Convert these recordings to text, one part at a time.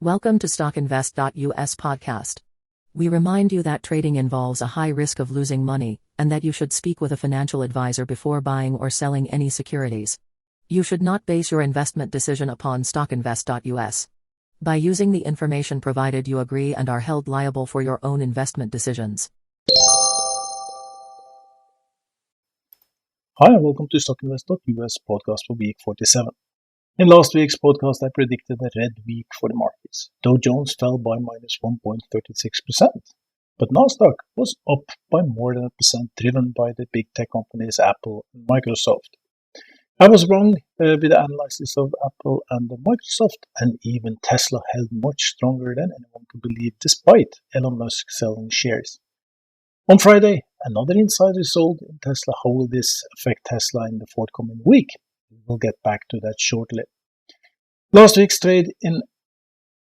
Welcome to StockInvest.us podcast. We remind you that trading involves a high risk of losing money, and that you should speak with a financial advisor before buying or selling any securities. You should not base your investment decision upon StockInvest.us. By using the information provided, you agree and are held liable for your own investment decisions. Hi and welcome to StockInvest.us podcast for week 47. In last week's podcast, I predicted a red week for the markets. Dow Jones fell by minus 1.36%, but Nasdaq was up by more than 1%, driven by the big tech companies Apple and Microsoft. I was wrong with the analysis of Apple and Microsoft, and even Tesla held much stronger than anyone could believe, despite Elon Musk selling shares. On Friday, another insider sold in Tesla. How will this affect Tesla in the forthcoming week? We'll get back to that shortly. Last week's trade in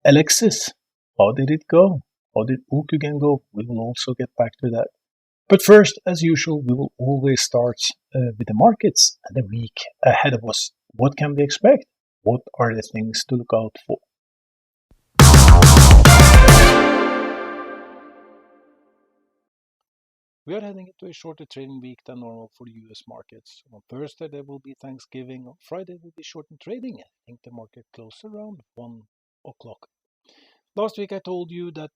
Alexis, how did it go? How did Ocugen go? We will also get back to that. But first, as usual, we will always start with the markets and the week ahead of us. What can we expect? What are the things to look out for? We are heading into a shorter trading week than normal for the US markets. On Thursday there will be Thanksgiving. On Friday will be shortened trading. I think the market closed around 1 o'clock. Last week I told you that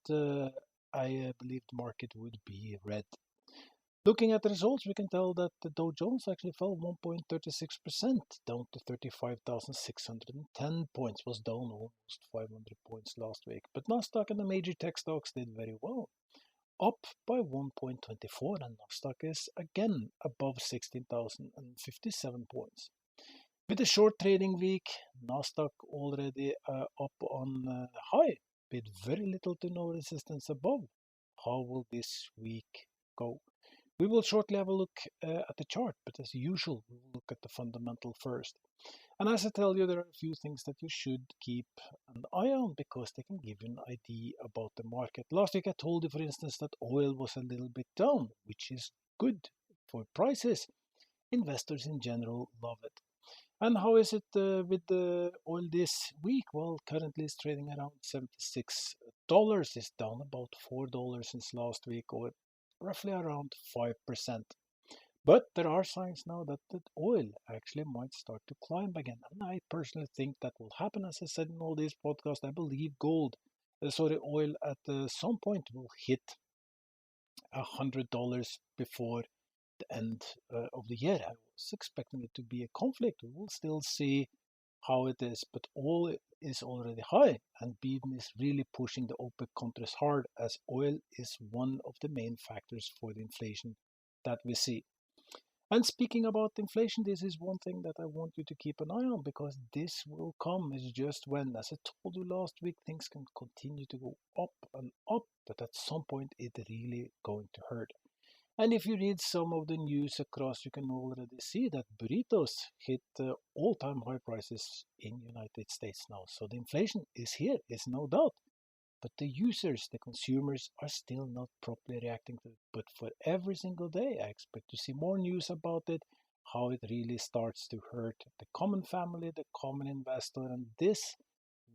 I believed the market would be red. Looking at the results, we can tell that the Dow Jones actually fell 1.36%, down to 35,610 points. Was down almost 500 points last week. But Nasdaq and the major tech stocks did very well, up by 1.24, and Nasdaq is again above 16,057 points. With a short trading week, Nasdaq already up on high, with very little to no resistance above. How will this week go? We will shortly have a look at the chart, but as usual, we will look at the fundamental first. And as I tell you, there are a few things that you should keep an eye on because they can give you an idea about the market. Last week I told you, for instance, that oil was a little bit down, which is good for prices. Investors in general love it. And how is it with the oil this week? Well, currently it's trading around $76. It's down about $4 since last week, or roughly around 5%. But there are signs now that the oil actually might start to climb again. And I personally think that will happen. As I said in all these podcasts, I believe oil at some point will hit $100 before the end of the year. I was expecting it to be a conflict. We will still see how it is, but oil is already high, and Biden is really pushing the OPEC countries hard, as oil is one of the main factors for the inflation that we see. And speaking about inflation, this is one thing that I want you to keep an eye on, because this will come. It's just when, as I told you last week, things can continue to go up and up, but at some point it's really going to hurt. And if you read some of the news across, you can already see that burritos hit all-time high prices in the United States now. So the inflation is here, it's no doubt. But the users, the consumers, are still not properly reacting to it. But for every single day, I expect to see more news about it, how it really starts to hurt the common family, the common investor, and this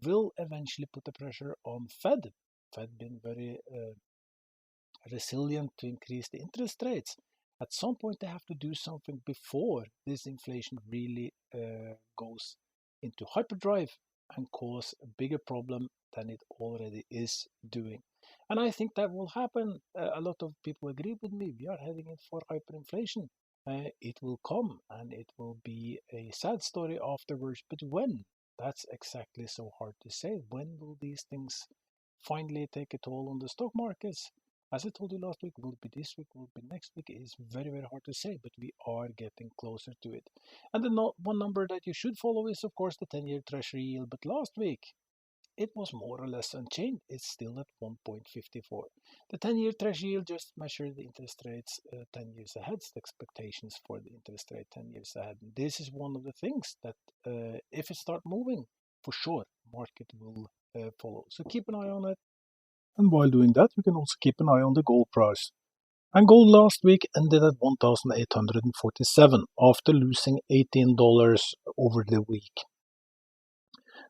will eventually put the pressure on Fed. Fed been very resilient to increase the interest rates. At some point, they have to do something before this inflation really goes into hyperdrive and cause a bigger problem than it already is doing. And I think that will happen. A lot of people agree with me. We are heading in for hyperinflation. It will come, and it will be a sad story afterwards. But when? That's exactly so hard to say. When will these things finally take a toll on the stock markets? As I told you last week, will it be this week, will it be next week? It is very, very hard to say, but we are getting closer to it. And the one number that you should follow is, of course, the 10-year Treasury Yield. But last week, it was more or less unchanged. It's still at 1.54. The 10-year Treasury Yield just measured the interest rates 10 years ahead, the expectations for the interest rate 10 years ahead. And this is one of the things that if it starts moving, for sure, market will follow. So keep an eye on it. And while doing that, you can also keep an eye on the gold price. And gold last week ended at $1,847 after losing $18 over the week.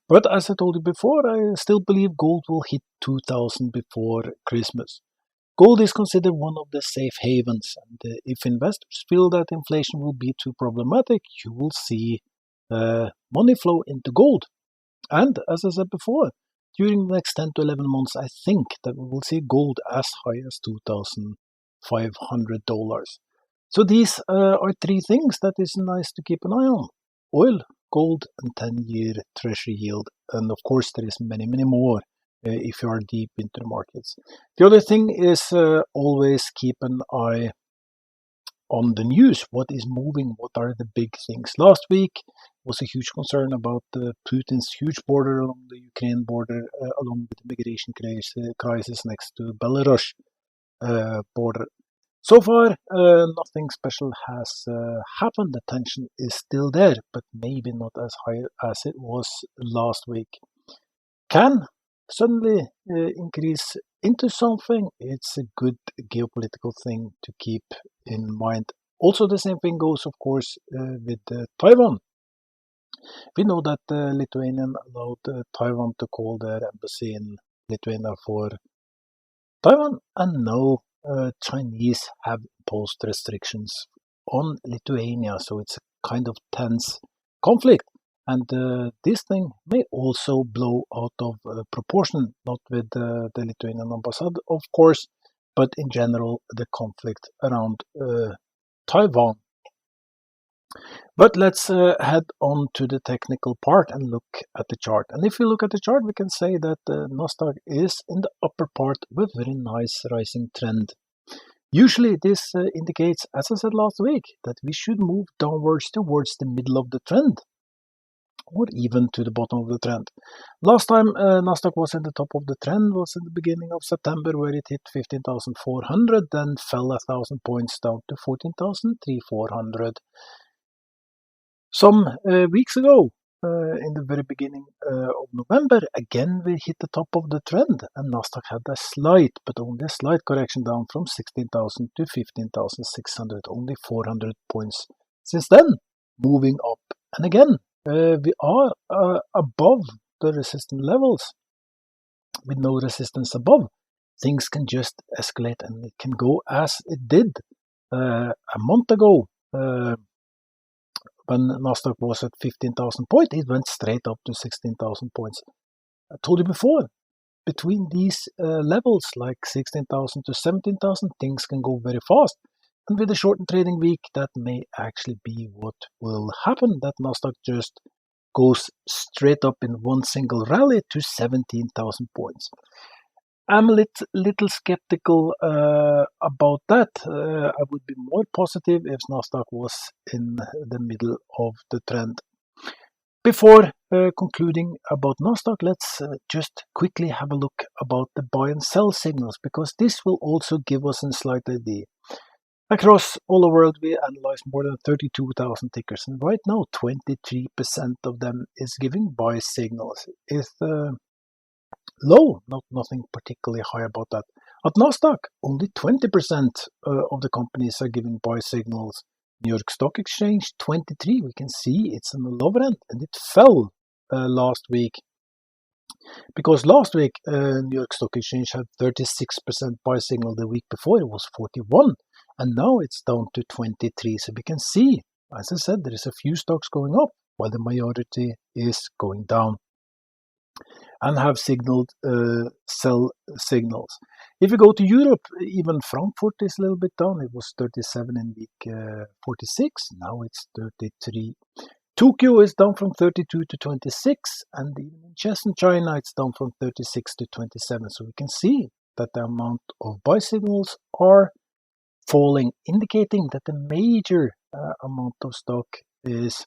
But as I told you before, I still believe gold will hit 2000 before Christmas. Gold is considered one of the safe havens, and if investors feel that inflation will be too problematic, you will see money flow into gold. And as I said before, during the next 10 to 11 months, I think that we will see gold as high as $2,500. So these are three things that is nice to keep an eye on: oil, gold, and 10-year Treasury yield. And of course, there is many, many more if you are deep into the markets. The other thing is always keep an eye on the news. What is moving? What are the big things? Last week was a huge concern about Putin's huge border along the Ukraine border, along with the migration crisis next to Belarus border. So far, nothing special has happened. The tension is still there, but maybe not as high as it was last week. Can suddenly increase into something. It's a good geopolitical thing to keep in mind. Also, the same thing goes, of course, with Taiwan. We know that Lithuania allowed Taiwan to call their embassy in Lithuania for Taiwan, and now Chinese have imposed restrictions on Lithuania, so it's a kind of tense conflict. And this thing may also blow out of proportion, not with the Lithuanian ambassador, of course, but in general, the conflict around Taiwan. But let's head on to the technical part and look at the chart. And if we look at the chart, we can say that Nasdaq is in the upper part with very nice rising trend. Usually this indicates, as I said last week, that we should move downwards towards the middle of the trend, or even to the bottom of the trend. Last time Nasdaq was in the top of the trend was in the beginning of September, where it hit 15,400, then fell 1,000 points down to 14,400. Some weeks ago, in the very beginning of November, again we hit the top of the trend, and Nasdaq had a slight, but only a slight correction down from 16,000 to 15,600, only 400 points. Since then, moving up, and again we are above the resistance levels. With no resistance above, things can just escalate, and it can go as it did a month ago. When Nasdaq was at 15,000 points, it went straight up to 16,000 points. I told you before, between these levels, like 16,000 to 17,000, things can go very fast. And with a shortened trading week, that may actually be what will happen, that Nasdaq just goes straight up in one single rally to 17,000 points. I'm a little skeptical about that. I would be more positive if Nasdaq was in the middle of the trend. Before concluding about Nasdaq, let's just quickly have a look about the buy and sell signals, because this will also give us a slight idea. Across all the world, we analyze more than 32,000 tickers, and right now 23% of them is giving buy signals. It's low, nothing particularly high about that. At Nasdaq, only 20% of the companies are giving buy signals. New York Stock Exchange, 23. We can see it's on the lower end, and it fell last week. Because last week, New York Stock Exchange had 36% buy signal. The week before, it was 41. And now it's down to 23. So we can see, as I said, there is a few stocks going up, while the majority is going down, and have signaled sell signals. If you go to Europe, even Frankfurt is a little bit down. It was 37 in week 46. Now it's 33. Tokyo is down from 32 to 26, and even in Shenzhen, China, it's down from 36 to 27. So we can see that the amount of buy signals are falling, indicating that the major amount of stock is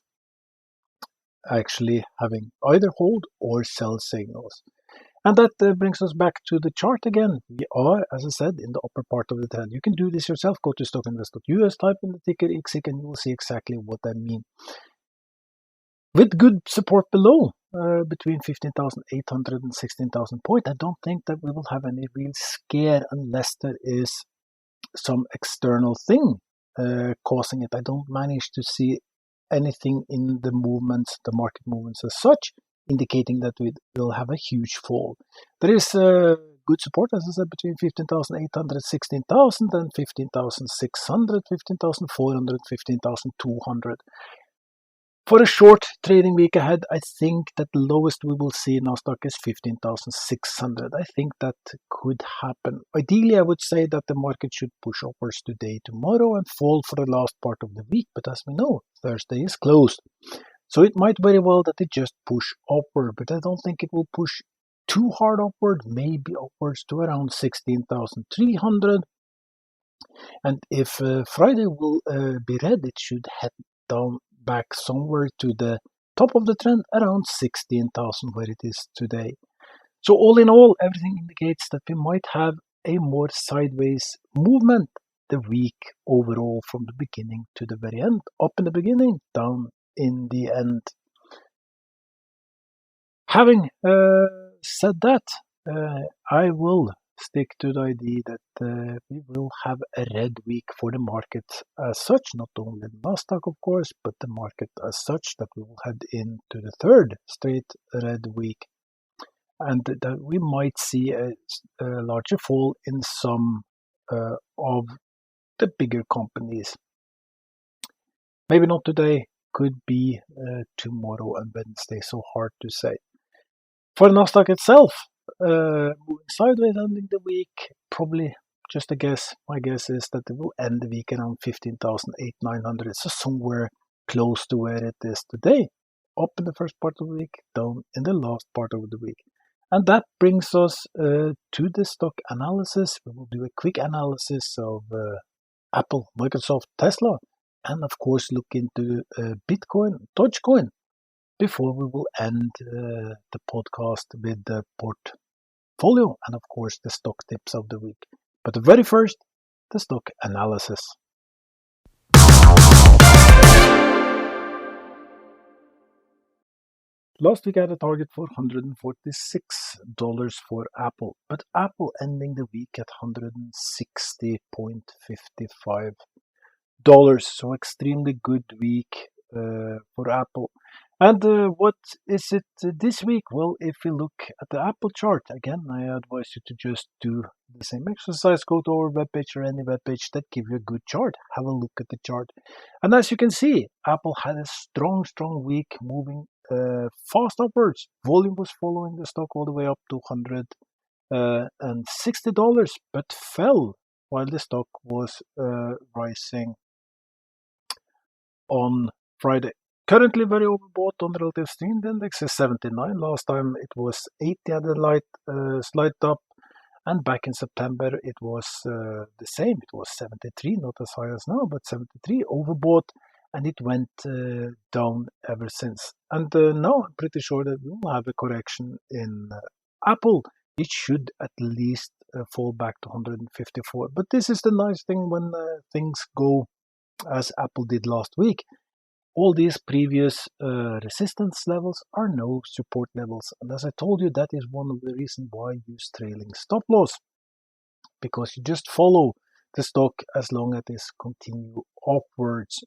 actually having either hold or sell signals. And that brings us back to the chart again. We are, as I said, in the upper part of the trend. You can do this yourself. Go to StockInvest.us, type in the ticker Exigam, and you will see exactly what I mean. With good support below, between 15,800 and 16,000 points, I don't think that we will have any real scare unless there is some external thing causing it. I don't manage to see anything in the movements, the market movements as such, indicating that we will have a huge fall. There is good support, as I said, between 15,800, 16,000 and 15,600, 15,400, 15,200. For a short trading week ahead, I think that the lowest we will see in Nasdaq is 15,600. I think that could happen. Ideally, I would say that the market should push upwards today, tomorrow, and fall for the last part of the week. But as we know, Thursday is closed. So it might very well that it just push upward, but I don't think it will push too hard upward, maybe upwards to around 16,300. And if Friday will be red, it should head down back somewhere to the top of the trend around 16,000 where it is today. So all in all, everything indicates that we might have a more sideways movement the week overall, from the beginning to the very end. Up in the beginning, down in the end. Having said that, I will stick to the idea that we will have a red week for the market as such, not only the Nasdaq, of course, but the market as such, that we will head into the third straight red week, and that we might see a larger fall in some of the bigger companies. Maybe not today, could be tomorrow and Wednesday, so hard to say. For Nasdaq itself, moving sideways ending the week, probably just a guess. My guess is that it will end the week around 15,900, so somewhere close to where it is today. Up in the first part of the week, down in the last part of the week. And that brings us to the stock analysis. We will do a quick analysis of Apple, Microsoft, Tesla, and of course look into Bitcoin, Dogecoin, before we will end the podcast with the portfolio and of course the stock tips of the week. But the very first, the stock analysis. Last week I had a target for $146 for Apple, but Apple ending the week at $160.55. So extremely good week for Apple. And what is it this week? Well, if we look at the Apple chart, again, I advise you to just do the same exercise. Go to our webpage or any webpage that give you a good chart. Have a look at the chart. And as you can see, Apple had a strong week, moving fast upwards. Volume was following the stock all the way up to $160, but fell while the stock was rising on Friday. Currently very overbought on the relative strength index is 79. Last time it was 80 at the slight up, and back in September it was the same. It was 73, not as high as now, but 73 overbought, and it went down ever since. And now I'm pretty sure that we will have a correction in Apple. It should at least fall back to 154. But this is the nice thing when things go as Apple did last week. All these previous resistance levels are now support levels. And as I told you, that is one of the reasons why I use trailing stop loss. Because you just follow the stock as long as it continue upwards.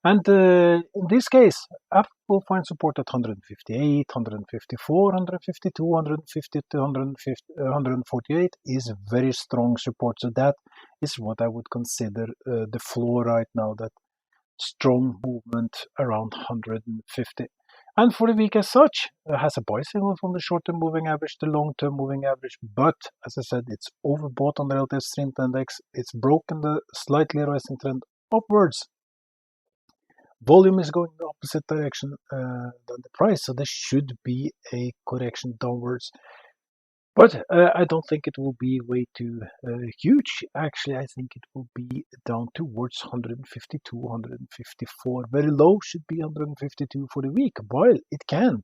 And in this case, Apple will find support at 158, 154, 152, 150 to 148 is very strong support. So that is what I would consider the floor right now, that strong movement around 150. And for the week as such, it has a buy signal from the short-term moving average to long-term moving average. But as I said, it's overbought on the relative strength index. It's broken the slightly rising trend upwards. Volume is going the opposite direction than the price, so there should be a correction downwards. But I don't think it will be way too huge. Actually, I think it will be down towards 152, 154. Very low should be 152 for the week, while it can,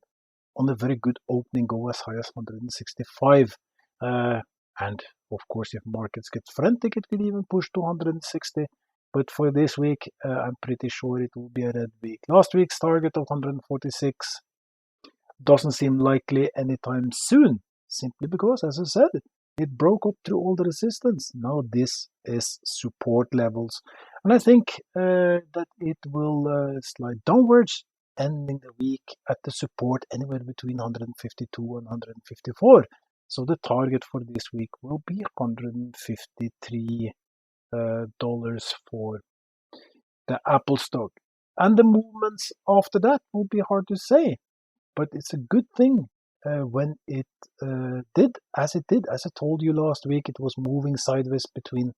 on a very good opening, go as high as 165. And of course, if markets get frantic, it could even push to 160. But for this week, I'm pretty sure it will be a red week. Last week's target of 146 doesn't seem likely anytime soon, simply because, as I said, it broke up through all the resistance. Now this is support levels. And I think that it will slide downwards ending the week at the support anywhere between 152 and 154. So the target for this week will be $153 for the Apple stock. And the movements after that will be hard to say, but it's a good thing when it did. As I told you last week, it was moving sideways between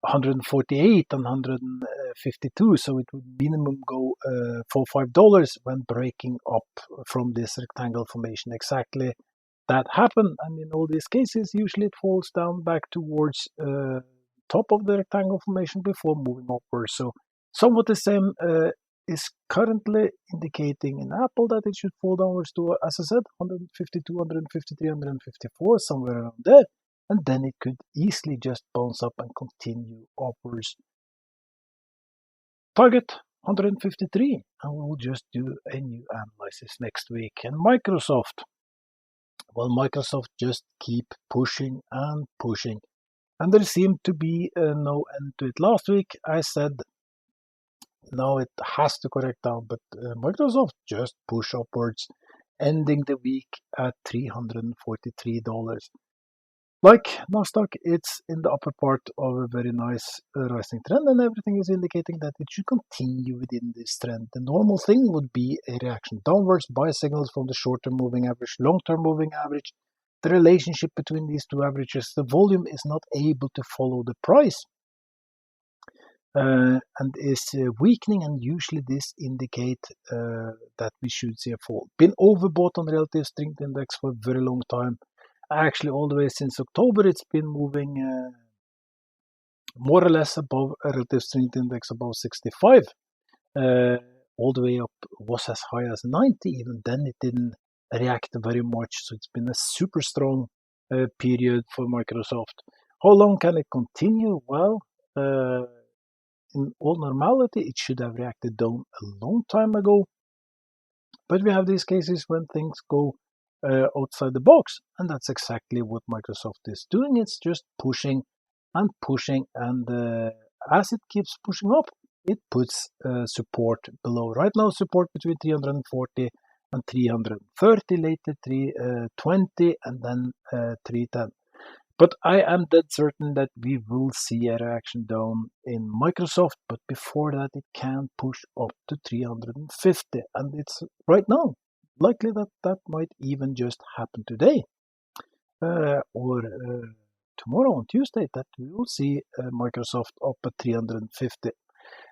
148 and 152, so it would minimum go $4-5 when breaking up from this rectangle formation. Exactly that happened, and in all these cases, usually it falls down back towards top of the rectangle formation before moving upwards. So somewhat the same is currently indicating in Apple that it should fall downwards to, as I said, 152, 153, 154, somewhere around there. And then it could easily just bounce up and continue upwards. Target 153, and we'll just do a new analysis next week. And Microsoft, well, Microsoft just keep pushing and pushing, and there seemed to be no end to it. Last week I said, no, it has to correct down, but Microsoft just push upwards, ending the week at $343. Like Nasdaq, it's in the upper part of a very nice rising trend, and everything is indicating that it should continue within this trend. The normal thing would be a reaction downwards, buy signals from the short-term moving average, long-term moving average. The relationship between these two averages, the volume is not able to follow the price and is weakening, and usually this indicate that we should see a fall. Been overbought on relative strength index for a very long time. Actually, all the way since October, it's been moving more or less above a relative strength index above 65. All the way up was as high as 90. Even then, it didn't react very much. So it's been a super strong period for Microsoft. How long can it continue? Well, in all normality, it should have reacted down a long time ago. But we have these cases when things go outside the box, and that's exactly what Microsoft is doing. It's just pushing and pushing, and as it keeps pushing up, it puts support below. Right now, support between 340 and 330, later 320, and then 310. But I am dead certain that we will see a reaction down in Microsoft, but before that it can push up to 350, and it's right now likely that that might even just happen today or tomorrow on Tuesday, that we will see Microsoft up at 350.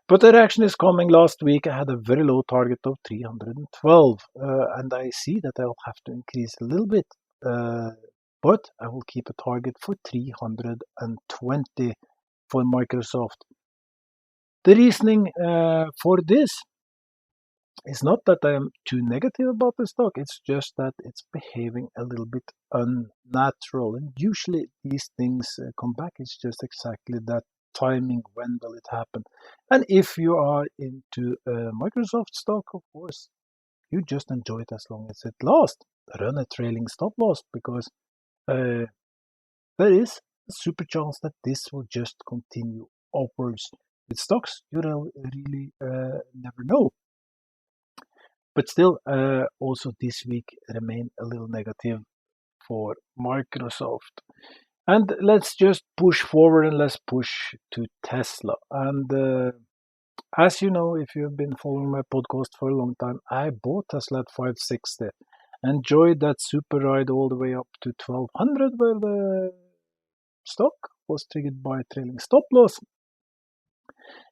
But the reaction is coming. Last week I had a very low target of 312, and I see that I'll have to increase a little bit. But I will keep a target for 320 for Microsoft. The reasoning for this is not that I am too negative about the stock, it's just that it's behaving a little bit unnatural. And usually these things come back, it's just exactly that timing, when will it happen. And if you are into Microsoft stock, of course, you just enjoy it as long as it lasts. Run a trailing stop loss, because there is a super chance that this will just continue upwards. With stocks, you really never know. But still, also this week remain a little negative for Microsoft. And let's just push forward, and let's push to Tesla. And as you know, if you've been following my podcast for a long time, I bought Tesla at 560. Enjoyed that super ride all the way up to 1200, where the stock was triggered by a trailing stop loss.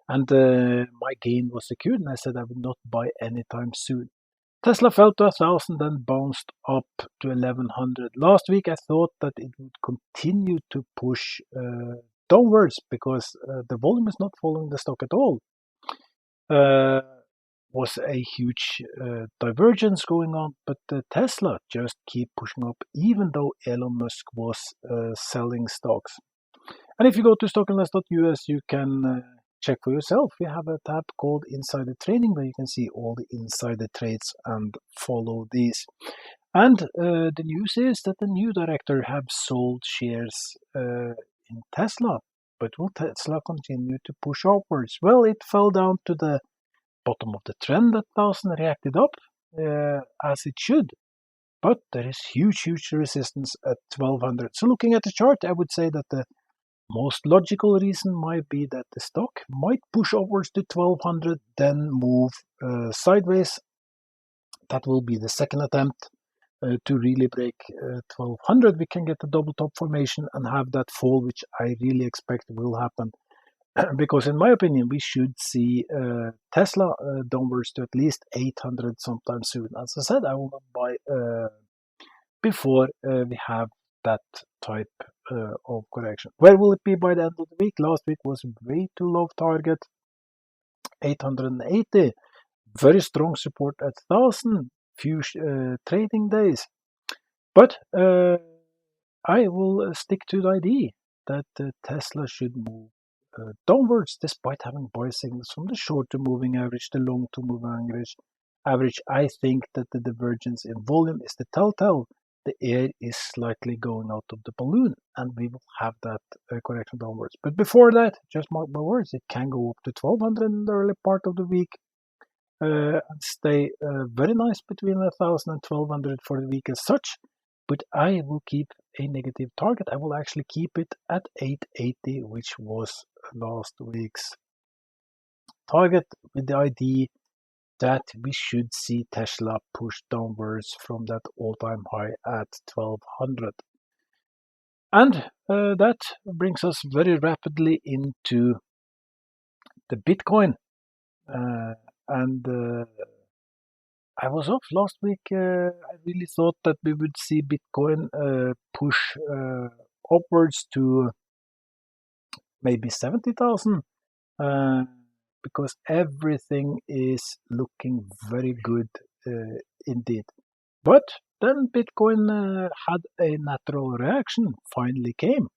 And my gain was secured, and I said I would not buy anytime soon. Tesla fell to 1,000, then bounced up to 1,100. Last week I thought that it would continue to push downwards, because the volume is not following the stock at all. Was a huge divergence going on, but Tesla just keep pushing up, even though Elon Musk was selling stocks. And if you go to StockInvest.us, you can check for yourself. We have a tab called Insider Trading, where you can see all the insider trades and follow these. And the news is that the new director have sold shares in Tesla. But will Tesla continue to push upwards? Well, it fell down to the bottom of the trend at 1000 reacted up as it should. But there is huge resistance at 1200. So looking at the chart, I would say that the most logical reason might be that the stock might push upwards to 1200, then move sideways. That will be the second attempt to really break 1200. We can get the double top formation and have that fall, which I really expect will happen. Because in my opinion, we should see Tesla downwards to at least 800 sometime soon. As I said, I will not buy before we have that type of correction. Where will it be by the end of the week? Last week was way too low target, 880. Very strong support at 1000. Few trading days. But I will stick to the idea that Tesla should move downwards despite having buy signals from the short-term moving average, the long-term moving average. I think that the divergence in volume is the telltale. The air is slightly going out of the balloon, and we will have that correction downwards. But before that, just mark my words, it can go up to 1200 in the early part of the week and stay very nice between 1000 and 1200 for the week as such. But I will keep a negative target. I will actually keep it at 880, which was last week's target, with the idea that we should see Tesla push downwards from that all-time high at 1200. And that brings us very rapidly into the Bitcoin. I was off last week. I really thought that we would see Bitcoin push upwards to maybe 70,000 because everything is looking very good indeed. But then Bitcoin had a natural reaction, finally came,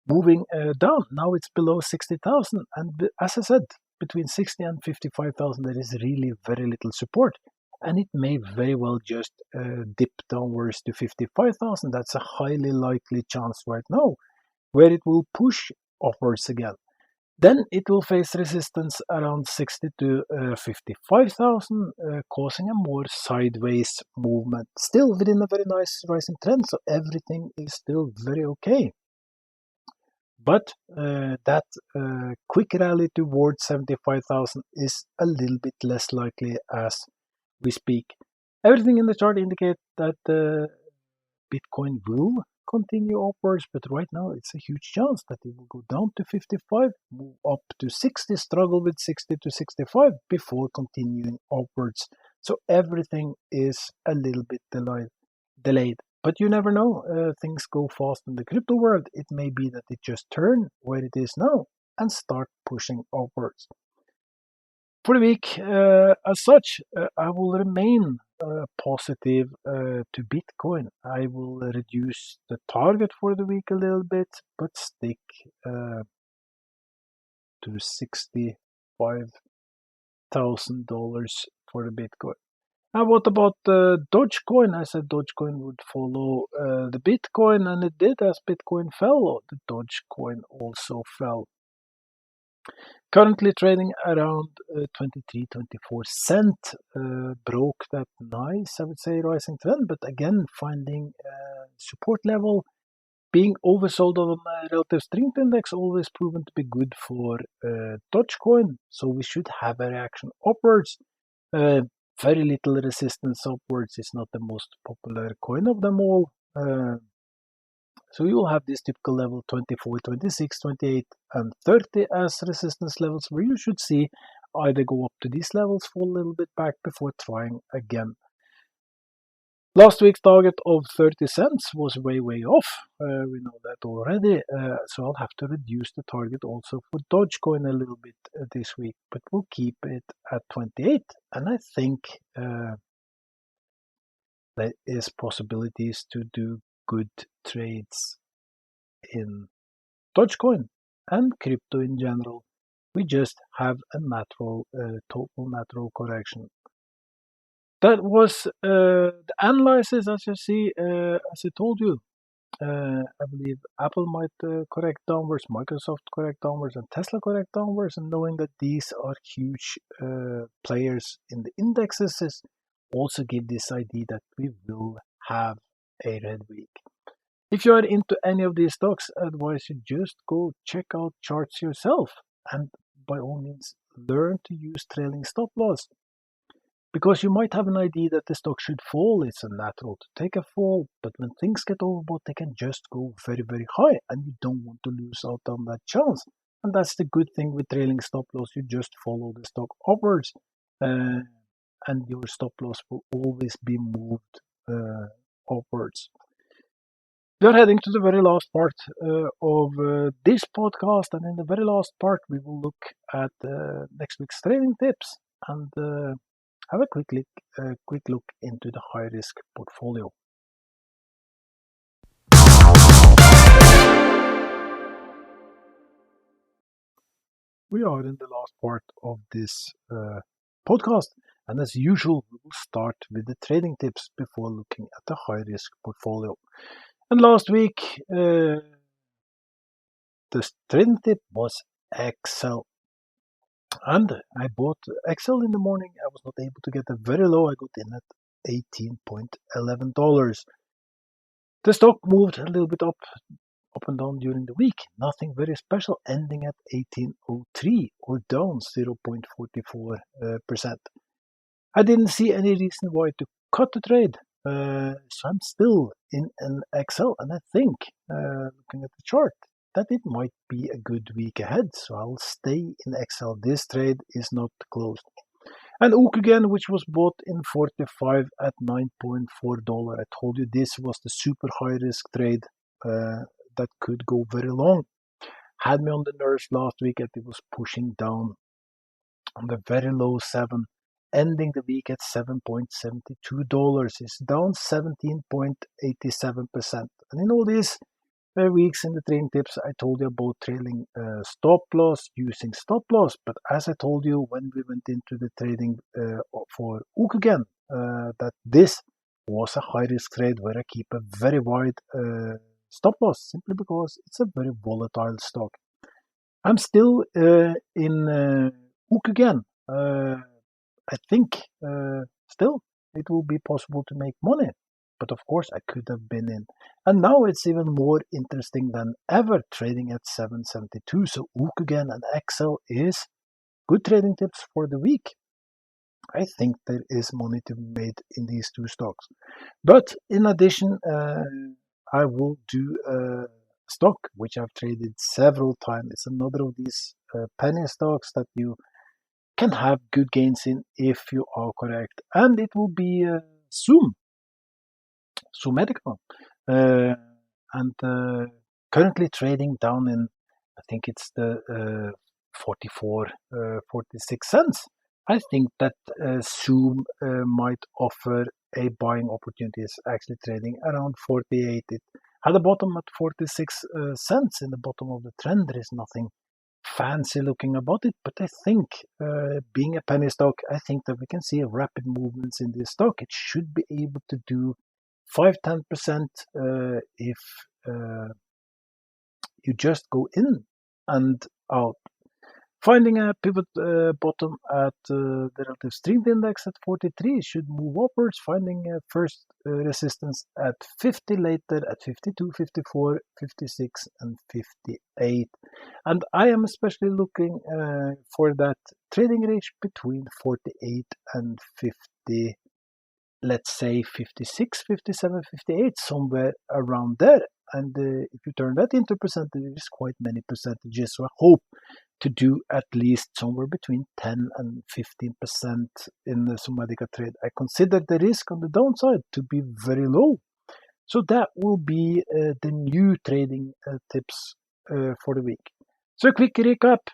moving down. Now it's below 60,000, and as I said, between 60 and 55,000 there is really very little support, and it may very well just dip downwards to 55,000. That's a highly likely chance right now, where it will push upwards again. Then it will face resistance around 60 to 55,000, causing a more sideways movement. Still within a very nice rising trend, so everything is still very okay. But that quick rally towards 75,000 is a little bit less likely as we speak. Everything in the chart indicates that Bitcoin will continue upwards, but right now it's a huge chance that it will go down to 55, move up to 60, struggle with 60 to 65 before continuing upwards. So everything is a little bit delayed. But you never know, things go fast in the crypto world. It may be that it just turn where it is now and start pushing upwards. For the week, as such, I will remain positive to Bitcoin. I will reduce the target for the week a little bit, but stick to $65,000 for the Bitcoin. Now, what about Dogecoin? I said Dogecoin would follow the Bitcoin, and it did. As Bitcoin fell, the Dogecoin also fell. Currently trading around 23-24 cent, broke that nice, I would say, rising trend, but again finding support level. Being oversold on a relative strength index always proven to be good for Dogecoin, so we should have a reaction upwards. Very little resistance upwards is not the most popular coin of them all. So you will have this typical level 24, 26, 28, and 30 as resistance levels, where you should see either go up to these levels, fall a little bit back before trying again. Last week's target of 30 cents was way off. We know that already. So I'll have to reduce the target also for Dogecoin a little bit this week, but we'll keep it at 28. And I think there is possibilities to do good trades in Dogecoin and crypto in general. We just have a total natural correction. That was the analysis, as you see, as I told you. I believe Apple might correct downwards, Microsoft correct downwards, and Tesla correct downwards. And knowing that these are huge players in the indexes is also give this idea that we will have a red week. If you are into any of these stocks, I advise you just go check out charts yourself, and by all means learn to use trailing stop loss. Because you might have an idea that the stock should fall, it's a natural to take a fall, but when things get overbought, they can just go very, very high, and you don't want to lose out on that chance. And that's the good thing with trailing stop loss, you just follow the stock upwards, and your stop loss will always be moved upwards. We are heading to the very last part of this podcast, and in the very last part, we will look at next week's trading tips and have a quick look into the high risk portfolio. We are in the last part of this podcast, and as usual, we will start with the trading tips before looking at the high risk portfolio. And last week, the trading tip was Excel. And I bought Excel in the morning. I was not able to get a very low. I got in at $18.11. The stock moved a little bit up and down during the week. Nothing very special, ending at 1803 or down 0.44%. I didn't see any reason why to cut the trade. So I'm still in an Excel, and I think, looking at the chart, that it might be a good week ahead, so I'll stay in Excel. This trade is not closed. And Ocugen, which was bought in 45 at $9.4. I told you this was the super high risk trade that could go very long. Had me on the nerves last week that it was pushing down on the very low 7, ending the week at $7.72. It's down 17.87%. And in all these weeks in the trading tips, I told you about trailing stop loss, using stop loss. But as I told you when we went into the trading for Ocugen, that this was a high risk trade where I keep a very wide stop loss, simply because it's a very volatile stock. I'm still in Ocugen. I think still it will be possible to make money. But of course, I could have been in. And now it's even more interesting than ever, trading at 772. So Ocugen and Excel is good trading tips for the week. I think there is money to be made in these two stocks. But in addition, I will do a stock which I've traded several times. It's another of these penny stocks that you can have good gains in if you are correct. And it will be Zoom Medical. And currently trading down in, I think it's the 46 cents. I think that Zoom might offer a buying opportunity. It's actually trading around 48. It had a bottom at 46 cents in the bottom of the trend. There is nothing fancy looking about it, but I think being a penny stock, I think that we can see rapid movements in this stock. It should be able to do 5-10% if you just go in and out. Finding a pivot bottom at the relative strength index at 43 should move upwards. Finding a first resistance at 50, later at 52, 54, 56, and 58. And I am especially looking for that trading range between 48 and 50. Let's say 56, 57, 58, somewhere around there. And if you turn that into percentages, quite many percentages. So I hope to do at least somewhere between 10 and 15% in the Zomedica trade. I consider the risk on the downside to be very low. So that will be the new trading tips for the week. So a quick recap.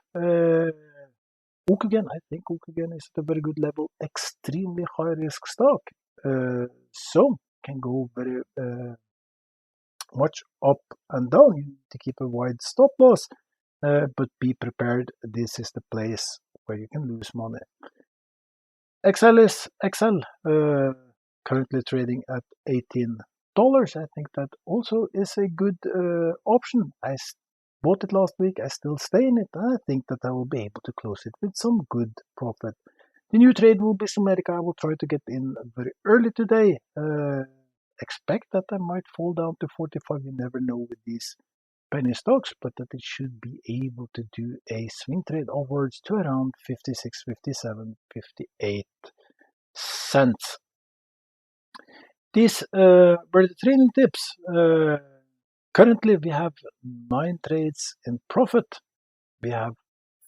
Ocugen, I think Ocugen is at a very good level, extremely high risk stock. So can go very much up and down. You need to keep a wide stop loss, but be prepared. This is the place where you can lose money. Excel is Excel, currently trading at I think that also is a good option. I bought it last week. I still stay in it. And I think that I will be able to close it with some good profit. The new trade will be America. I will try to get in very early today. Expect that I might fall down to 45. You never know with these penny stocks, but that it should be able to do a swing trade upwards to around 56, 57, 58 cents. These were the trading tips. Currently, we have 9 trades in profit. We have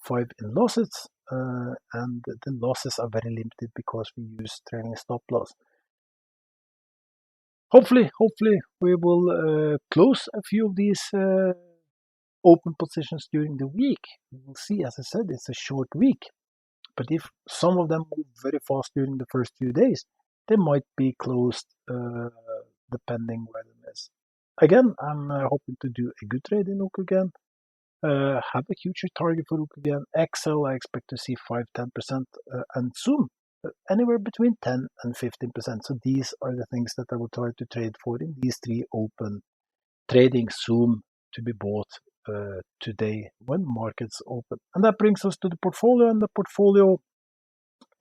5 in losses, and the losses are very limited because we use trailing stop loss. Hopefully, we will close a few of these open positions during the week. We will see. As I said, it's a short week. But if some of them move very fast during the first few days, they might be closed depending where them is. Again, I'm hoping to do a good trade in Ocugen. Have a future target for Ocugen. Excel, I expect to see 5-10%, and Zoom anywhere between 10 and 15%. So these are the things that I will try to trade for in these 3 open trading. Zoom to be bought today when markets open. And that brings us to the portfolio, and the portfolio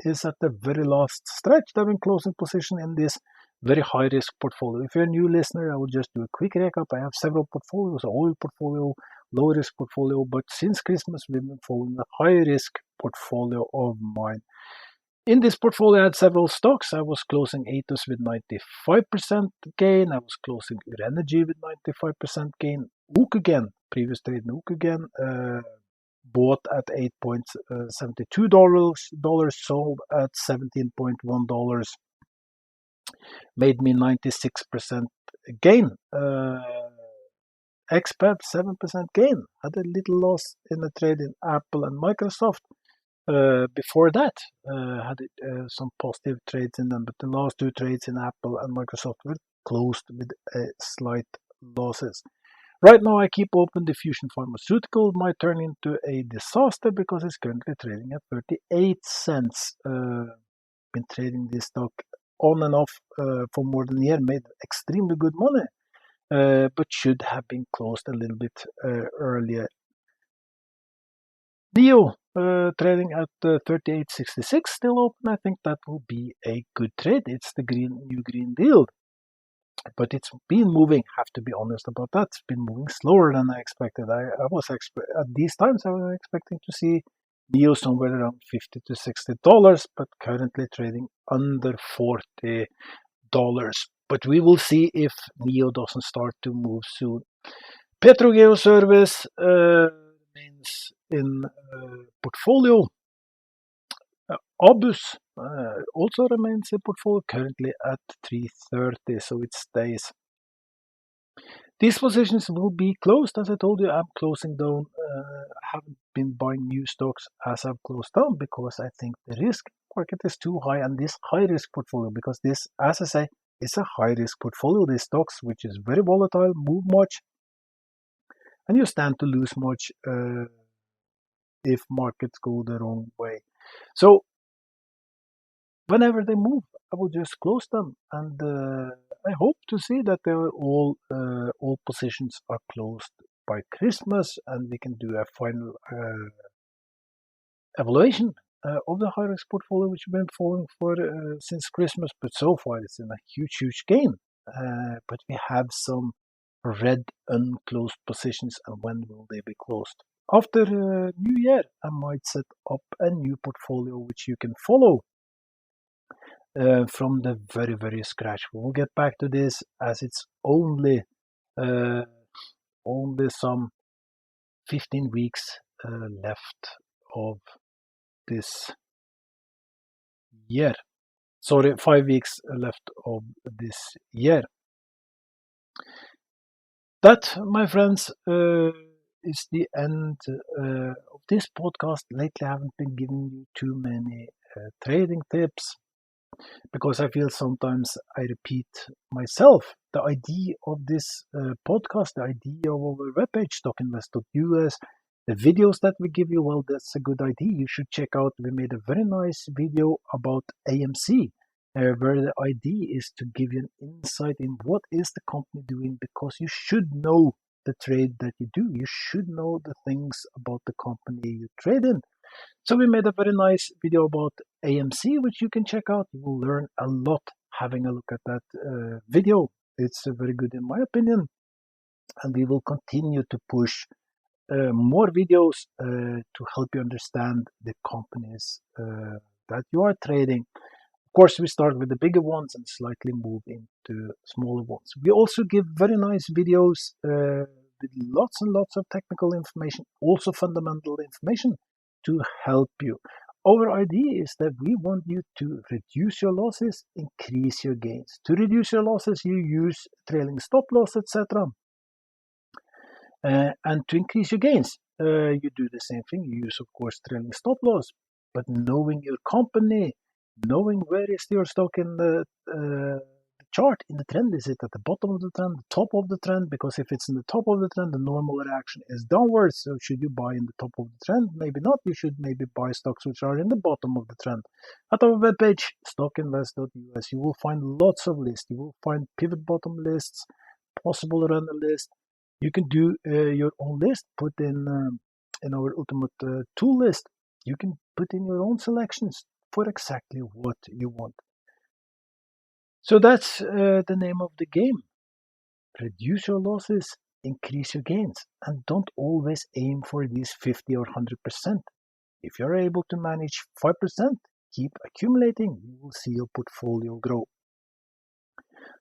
is at the very last stretch. I'm in closing position in this very high risk portfolio. If you're a new listener, I will just do a quick recap. I have several portfolios: oil portfolio, low risk portfolio, but since Christmas we've been following the high risk portfolio of mine. In this portfolio I had several stocks. I was closing Atos with 95% gain. I was closing Energy with 95% gain. Ocugen, previous trade in Ocugen, bought at $8.72, sold at $17.1, made me 96% gain. XPAP 7% gain. Had a little loss in the trade in Apple and Microsoft. Before that, had some positive trades in them, but the last 2 trades in Apple and Microsoft were closed with slight losses. Right now, I keep open the Fusion Pharmaceutical. It might turn into a disaster because it's currently trading at 38 cents. Been trading this stock on and off for more than a year, made extremely good money, but should have been closed a little bit earlier. NEO trading at 38.66, still open. I think that will be a good trade. It's the new green deal. But it's been moving, have to be honest about that. It's been moving slower than I expected. At these times I was expecting to see NEO somewhere around $50 to $60, but currently trading under $40. But we will see if NEO doesn't start to move soon. Petrogeo Service remains in portfolio. Abus also remains in portfolio, currently at 330, so it stays. These positions will be closed. As I told you, I'm closing down. I haven't been buying new stocks as I've closed down because I think the risk market is too high, and this high risk portfolio, because this, as I say, is a high risk portfolio. These stocks, which is very volatile, move much, and you stand to lose much if markets go the wrong way. So whenever they move, I will just close them, and I hope to see that they are all positions are closed by Christmas, and we can do a final evaluation of the high risk portfolio, which we've been following for since Christmas. But so far, it's in a huge gain. But we have some red unclosed positions, and when will they be closed? After New Year, I might set up a new portfolio which you can follow from the very scratch. We'll get back to this as it's only some 15 weeks left of this year. Sorry, 5 weeks left of this year. That, my friends, is the end of this podcast. Lately, I haven't been giving you too many trading tips, because I feel sometimes I repeat myself. The idea of this podcast, the idea of our webpage, StockInvest.us, the videos that we give you, well, that's a good idea. You should check out. We made a very nice video about AMC, where the idea is to give you an insight in what is the company doing, because you should know the trade that you do. You should know the things about the company you trade in. So we made a very nice video about AMC, which you can check out. You will learn a lot having a look at that video. It's very good in my opinion, and we will continue to push more videos to help you understand the companies that you are trading. Of course, we start with the bigger ones and slightly move into smaller ones. We also give very nice videos with lots and lots of technical information, also fundamental information to help you. Our idea is that we want you to reduce your losses, increase your gains. To reduce your losses, you use trailing stop loss, etc. And to increase your gains, you do the same thing. You use, of course, trailing stop loss, but knowing your company, knowing where is your stock in the chart, in the trend. Is it at the bottom of the trend, the top of the trend? Because if it's in the top of the trend, the normal reaction is downwards. So should you buy in the top of the trend? Maybe not. You should maybe buy stocks which are in the bottom of the trend. At our webpage, StockInvest.us, you will find lots of lists. You will find pivot bottom lists, possible runner lists. You can do your own list, put in our ultimate tool list. You can put in your own selections for exactly what you want. So that's the name of the game. Reduce your losses, increase your gains, and don't always aim for these 50 or 100%. If you're able to manage 5%, keep accumulating. You will see your portfolio grow.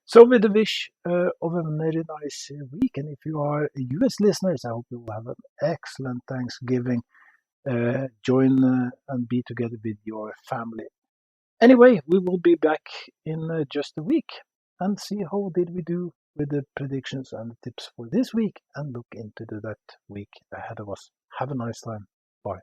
So with the wish of a very nice week, and if you are US listeners, I hope you will have an excellent Thanksgiving. Join and be together with your family. Anyway, we will be back in just a week and see how did we do with the predictions and the tips for this week, and look into that week ahead of us. Have a nice time. Bye.